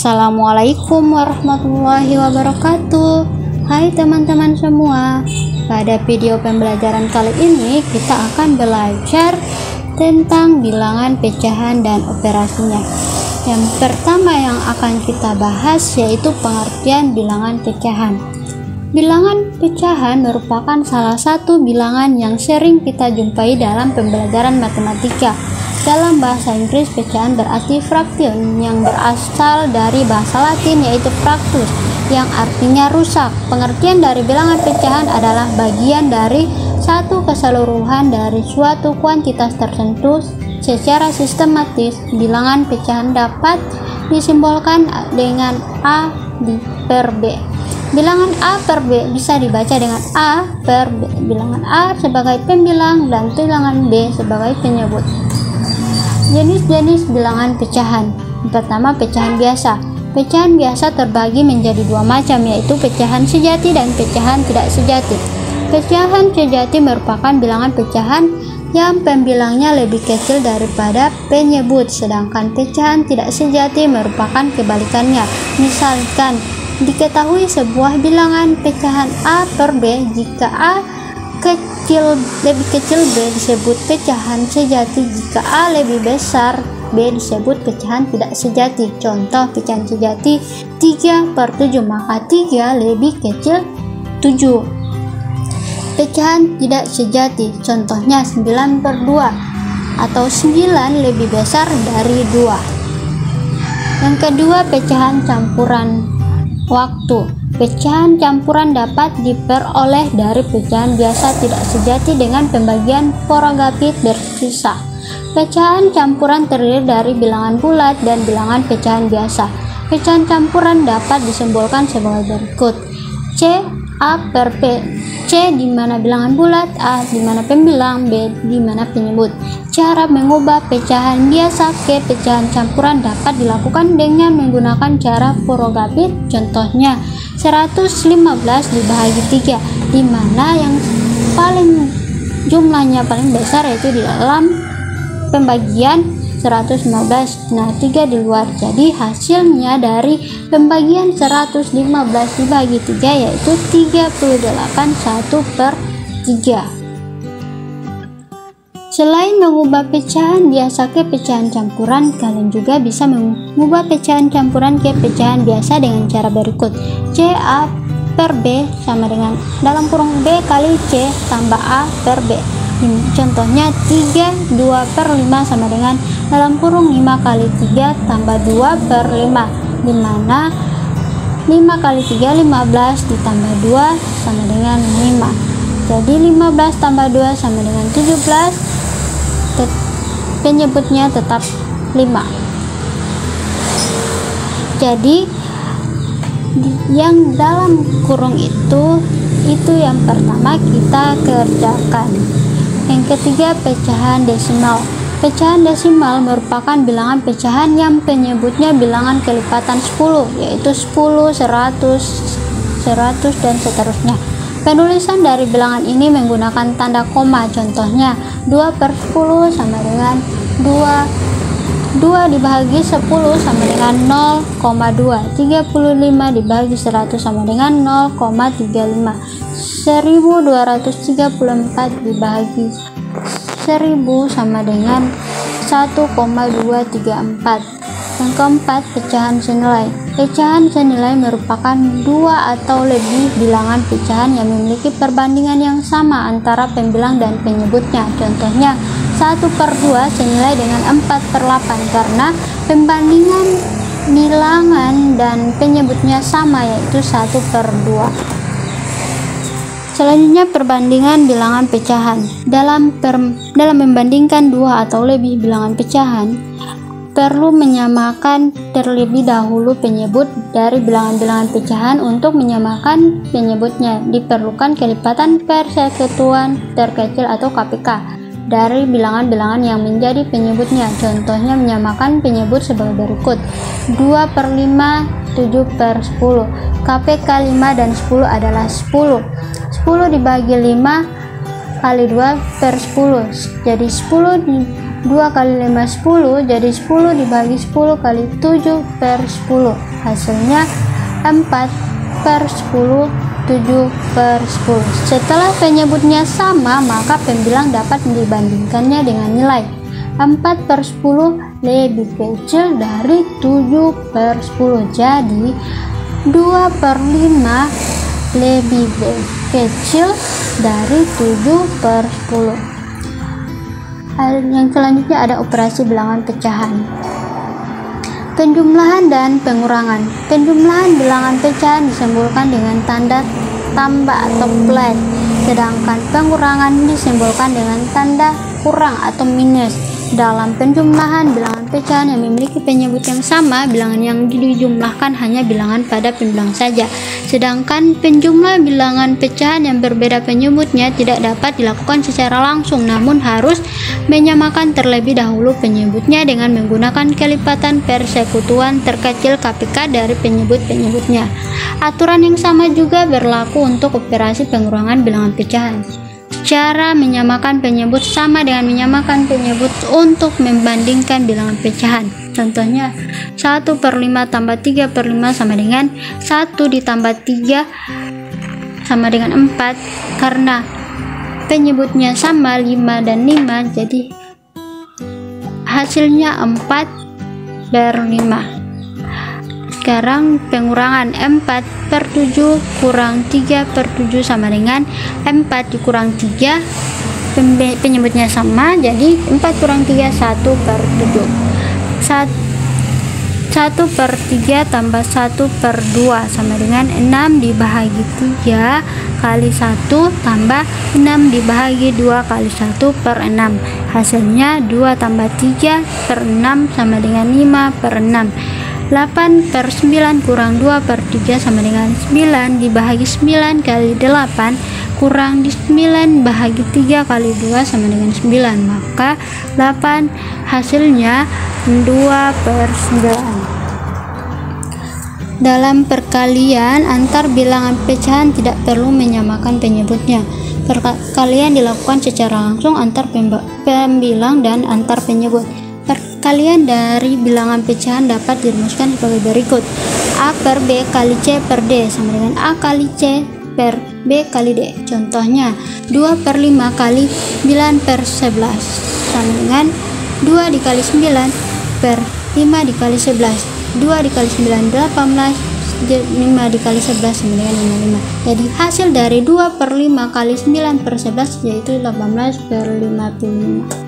Assalamualaikum warahmatullahi wabarakatuh. Hai teman-teman semua. Pada video pembelajaran kali ini kita akan belajar tentang bilangan pecahan dan operasinya. Yang pertama yang akan kita bahas yaitu pengertian bilangan pecahan. Bilangan pecahan merupakan salah satu bilangan yang sering kita jumpai dalam pembelajaran matematika. Dalam bahasa Inggris, pecahan berarti fraction yang berasal dari bahasa Latin yaitu fractus yang artinya rusak. Pengertian dari bilangan pecahan adalah bagian dari satu keseluruhan dari suatu kuantitas tertentu secara sistematis. Bilangan pecahan dapat disimbolkan dengan A per B. Bilangan A per B bisa dibaca dengan A per B. Bilangan A sebagai pembilang dan bilangan B sebagai penyebut. Jenis-jenis bilangan pecahan. Pertama, pecahan biasa. Pecahan biasa terbagi menjadi dua macam, yaitu pecahan sejati dan pecahan tidak sejati. Pecahan sejati merupakan bilangan pecahan yang pembilangnya lebih kecil daripada penyebut, sedangkan pecahan tidak sejati merupakan kebalikannya. Misalkan, diketahui sebuah bilangan pecahan A per B, jika A lebih kecil B disebut pecahan sejati, jika A lebih besar B disebut pecahan tidak sejati. Contoh pecahan sejati 3/7, maka 3 lebih kecil 7. Pecahan tidak sejati contohnya 9/2 atau 9 lebih besar dari 2. Yang kedua, pecahan campuran waktu. Pecahan campuran dapat diperoleh dari pecahan biasa tidak sejati dengan pembagian Foragapit bersisa. Pecahan campuran terdiri dari bilangan bulat dan bilangan pecahan biasa. Pecahan campuran dapat disimbolkan sebagai berikut: C A per P. C di mana bilangan bulat, A di mana pembilang, B di mana penyebut. Cara mengubah pecahan biasa ke pecahan campuran dapat dilakukan dengan menggunakan cara Foragapit. Contohnya 115 dibagi 3, di mana yang jumlahnya paling besar yaitu di dalam pembagian 115, nah 3 di luar. Jadi hasilnya dari pembagian 115 dibagi 3 yaitu 38 1/3. Selain mengubah pecahan biasa ke pecahan campuran, kalian juga bisa mengubah pecahan campuran ke pecahan biasa dengan cara berikut: C A per B sama dengan dalam kurung B kali C tambah A per B. Contohnya 3 2/5 sama dengan dalam kurung 5 kali 3 tambah 2/5, di mana 5 kali 3 15 ditambah 2 sama dengan 5. Jadi 15 tambah 2 sama dengan 17. Penyebutnya tetap 5. Jadi yang dalam kurung itu yang pertama kita kerjakan. Yang ketiga, pecahan desimal. Pecahan desimal merupakan bilangan pecahan yang penyebutnya bilangan kelipatan 10, yaitu 10, 100 dan seterusnya. Penulisan dari bilangan ini menggunakan tanda koma. Contohnya 2/10 sama dengan 2 dibagi 10 sama dengan 0,2. 35 dibagi 100 sama dengan 0,35. 1234 dibagi 1000 sama dengan 1,234. Yang keempat, pecahan senilai. Pecahan senilai merupakan dua atau lebih bilangan pecahan yang memiliki perbandingan yang sama antara pembilang dan penyebutnya. Contohnya 1/2 senilai dengan 4/8 karena pembandingan bilangan dan penyebutnya sama, yaitu 1/2. Selanjutnya, perbandingan bilangan pecahan. Dalam membandingkan dua atau lebih bilangan pecahan, perlu menyamakan terlebih dahulu penyebut dari bilangan-bilangan pecahan. Untuk menyamakan penyebutnya, diperlukan kelipatan persekutuan terkecil atau KPK dari bilangan-bilangan yang menjadi penyebutnya. Contohnya menyamakan penyebut sebagai berikut: 2/5, 7/10. KPK 5 dan 10 adalah 10. 10 dibagi 5 kali 2/10. Jadi 10 2 kali 5 10, jadi 10 dibagi 10 kali 7 per 10, hasilnya 4 per 10, 7 per 10. Setelah penyebutnya sama, maka pembilang dapat dibandingkannya dengan nilai 4 per 10 lebih kecil dari 7 per 10, jadi 2 per 5 lebih kecil dari 7 per 10. Yang selanjutnya ada operasi bilangan pecahan. Penjumlahan dan pengurangan. Penjumlahan bilangan pecahan disimbolkan dengan tanda tambah atau plus, sedangkan pengurangan disimbolkan dengan tanda kurang atau minus. Dalam penjumlahan bilangan pecahan yang memiliki penyebut yang sama, bilangan yang dijumlahkan hanya bilangan pada pembilang saja. Sedangkan penjumlah bilangan pecahan yang berbeda penyebutnya tidak dapat dilakukan secara langsung, namun harus menyamakan terlebih dahulu penyebutnya dengan menggunakan kelipatan persekutuan terkecil KPK dari penyebut-penyebutnya. Aturan yang sama juga berlaku untuk operasi pengurangan bilangan pecahan. Cara menyamakan penyebut sama dengan menyamakan penyebut untuk membandingkan bilangan pecahan. Contohnya 1 per 5 tambah 3 per 5 sama dengan 1 ditambah 3 sama dengan 4. Karena penyebutnya sama 5 dan 5, jadi hasilnya 4 per 5. Sekarang pengurangan 4 per 7 kurang 3 per 7 sama dengan 4 dikurang 3, penyebutnya sama, jadi 4 kurang 3 1 per 7. 1 per 3 tambah 1 per 2 sama dengan 6 dibagi 3 kali 1 tambah 6 dibagi 2 kali 1 per 6, hasilnya 2 tambah 3 per 6 sama dengan 5 per 6. 8 per 9 kurang 2 per 3 sama dengan 9 dibagi 9 kali 8 kurang 9 bahagi 3 kali 2 sama dengan 9, maka 8 hasilnya 2 per 9. Dalam perkalian antar bilangan pecahan tidak perlu menyamakan penyebutnya. Perkalian dilakukan secara langsung antar pembilang dan antar penyebut. Perkalian dari bilangan pecahan dapat dirumuskan sebagai berikut: A per B kali C per D sama dengan A kali C per B kali D. Contohnya 2 per 5 kali 9 per 11 sama dengan 2 dikali 9 per 5 dikali 11. 2 dikali 9 18, 5 dikali 11 sama dengan 55. Jadi hasil dari 2 per 5 kali 9 per 11 yaitu 18 per 55.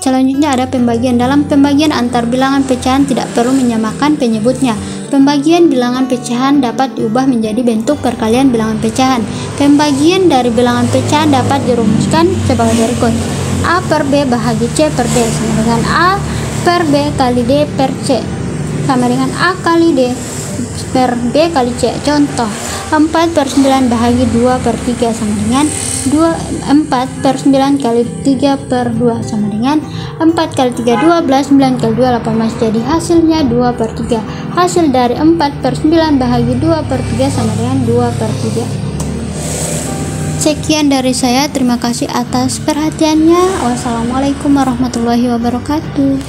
Selanjutnya ada pembagian. Dalam pembagian antar bilangan pecahan tidak perlu menyamakan penyebutnya. Pembagian bilangan pecahan dapat diubah menjadi bentuk perkalian bilangan pecahan. Pembagian dari bilangan pecahan dapat dirumuskan sebagai berikut: A per B bahagi C per D sama dengan A per B kali D per C sama dengan A kali D per B kali C. Contoh 4 per 9 bahagi 2 per 3 sama dengan 4 per 9 kali 3 per 2 sama dengan 4 kali 3 12, 9 kali 2 18, jadi hasilnya 2 per 3. Hasil dari 4 per 9 bahagi 2 per 3 sama dengan 2 per 3. Sekian dari saya, terima kasih atas perhatiannya. Wassalamualaikum warahmatullahi wabarakatuh.